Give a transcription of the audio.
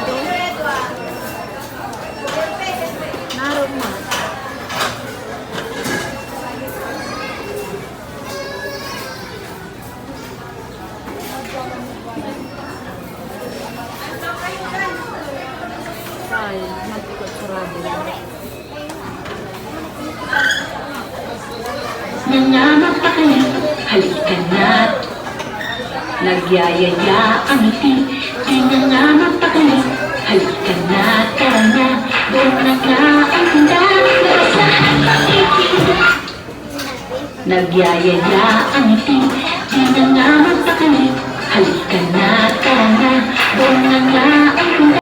doon. Naroon mo. Ay, mag-ikot sarado. Nangangapakalip, halika na. Nagyayaya ang ngiti. Nangangapakalip, halika na. Tara na, doon na nga ang tinda. Nagasahan pag-ibig. Nagyayaya ang ngiti.